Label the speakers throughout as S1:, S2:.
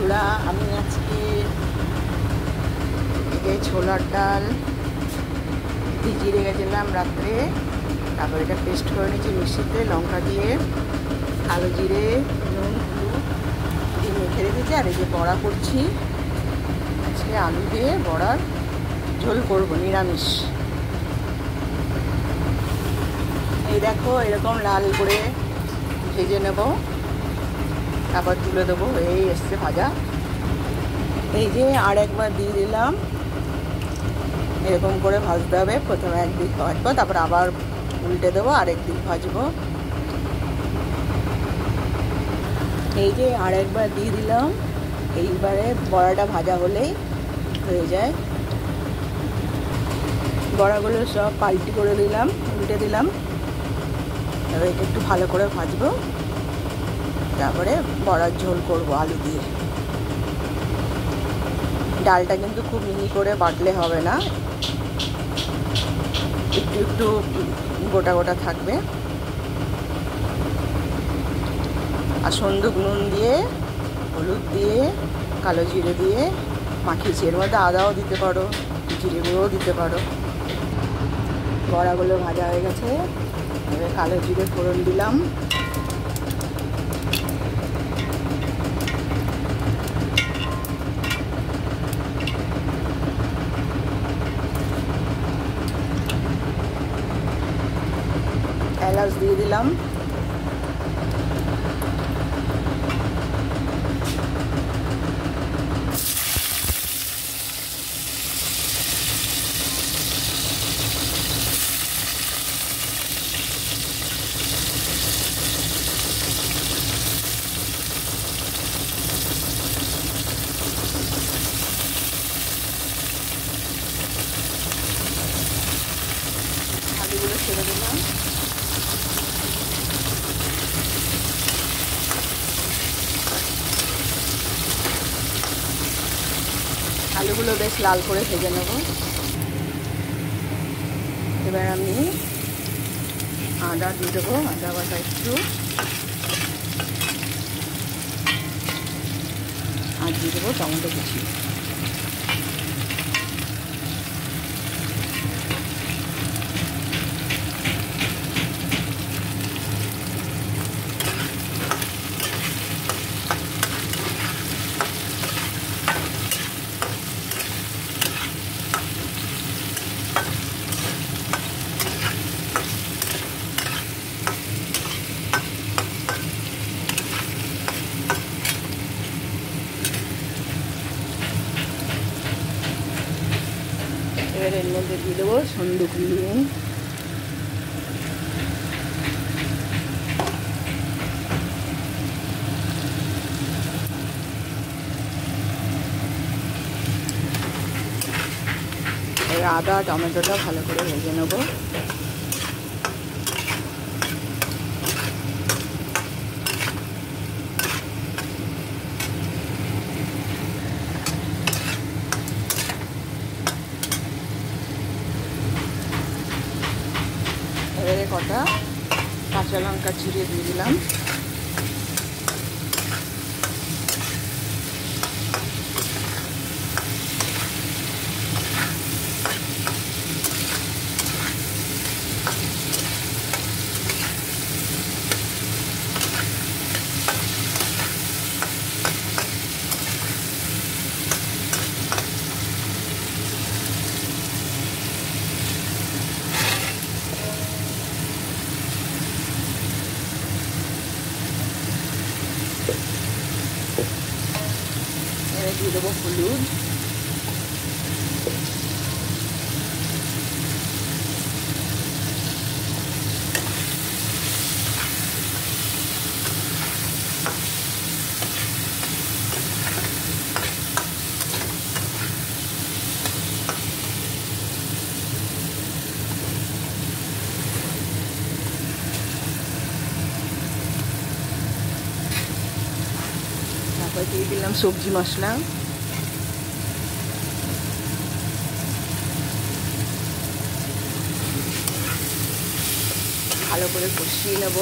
S1: বন্ধুরা, আমি আজকে এই ছোলার ডাল ভিজিয়ে রেখেছিলাম রাত্রে, তারপর এটা পেস্ট করে নিয়েছি মিক্সিতে লঙ্কা দিয়ে, কালো জিরে, নুন, হলুদ দিয়ে মেখে রেখেছি। আর এই যে বড়া করছি, আজকে আলু দিয়ে বড়ার ঝোল করবো, নিরামিষ। এই দেখো, এরকম লাল করে ভেজে নেব, তারপর তুলে দেবো। এই এসছে ভাজা। এই যে আর একবার দিয়ে দিলাম, এরকম করে ভাজতে হবে। প্রথমে একদিক ভাজবো, তারপর আবার উল্টে দেবো, আরেক দিক ভাজবো। এই যে আর একবার দিয়ে দিলাম। এইবারে বড়াটা ভাজা হলেই হয়ে যায়। বড়াগুলো সব পাল্টি করে দিলাম, উল্টে দিলাম। এবার এটা একটু ভালো করে ভাজবো, তারপরে বড়ার ঝোল করবো আলু দিয়ে। ডালটা কিন্তু খুব মিহি করে বাটলে হবে না, একটু একটু গোটা গোটা থাকবে। আর সন্দুক নুন দিয়ে, হলুদ দিয়ে, কালো জিরে দিয়ে মাখিয়েছি। এর মধ্যে আদাও দিতে পারো, জিরে গুঁড়োও দিতে পারো। বড়াগুলো ভাজা হয়ে গেছে, এবার কালো জিরে ফোড়ন দিলাম। এলাচ দিয়ে দিলাম। আলুগুলো ছেড়ে দিলাম। আলুগুলো বেশ লাল করে ভেজে নেব। এবার আমি আদা দিয়ে দেবো, আদা বাটা একটু, আর দিয়ে দেবো টমেটো কুচি। এবার এর মধ্যে দিয়ে দেবো সন্দুক নুন, এবার আদা টমেটোটা ভালো করে ভেজে নেবো। এবারে কটা কাঁচা লঙ্কা চিড়ে দিয়ে দিলাম। এবারে দিয়ে দেবো হলুদ, তারপর দিয়ে দিলাম সবজি মশলা। ভালো করে কষিয়ে নেব।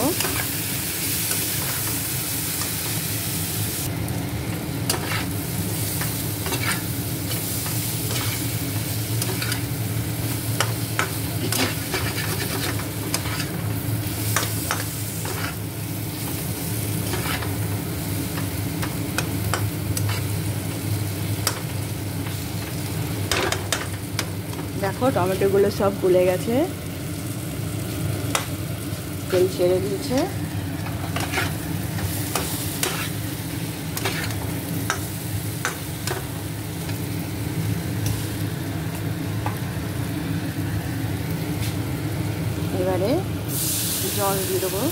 S1: দেখো টমেটোগুলো সব গলে গেছে, তেল ছেড়ে দিয়েছে। এবারে জল দিয়ে দেবো।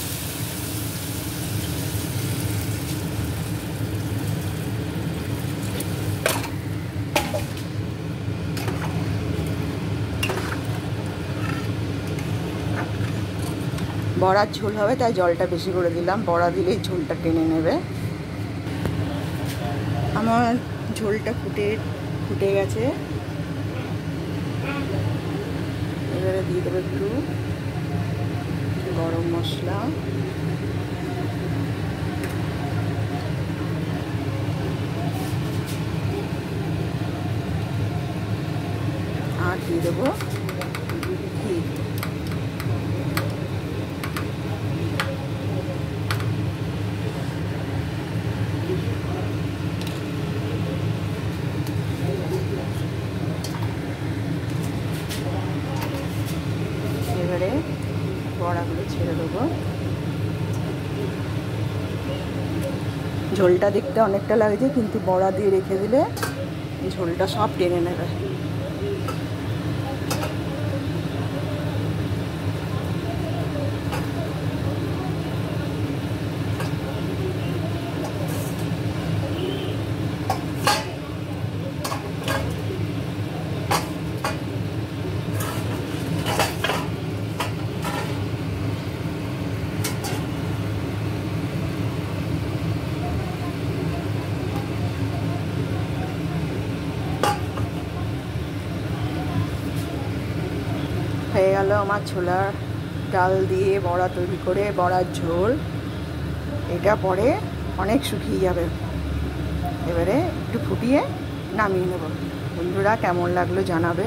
S1: বড়ার ঝোল হবে তাই জলটা বেশি করে দিলাম, বড়া দিলেই ঝোলটা টেনে নেবে। আমার ঝোলটা ফুটে গেছে। এবারে দিয়ে দেবো একটু গরম মশলা, আর দিয়ে দেবো ঘি। এবারে বড়াগুলো ছেড়ে দেবো। ঝোলটা দেখতে অনেকটা লাগছে, কিন্তু বড়া দিয়ে রেখে দিলে ঝোলটা সব টেনে নেবে। হয়ে গেল আমার ছোলার ডাল দিয়ে বড়া তৈরি করে বড়ার ঝোল। এটা পরে অনেক শুকিয়ে যাবে। এবারে একটু ফুটিয়ে নামিয়ে নেব। বন্ধুরা কেমন লাগলো জানাবে।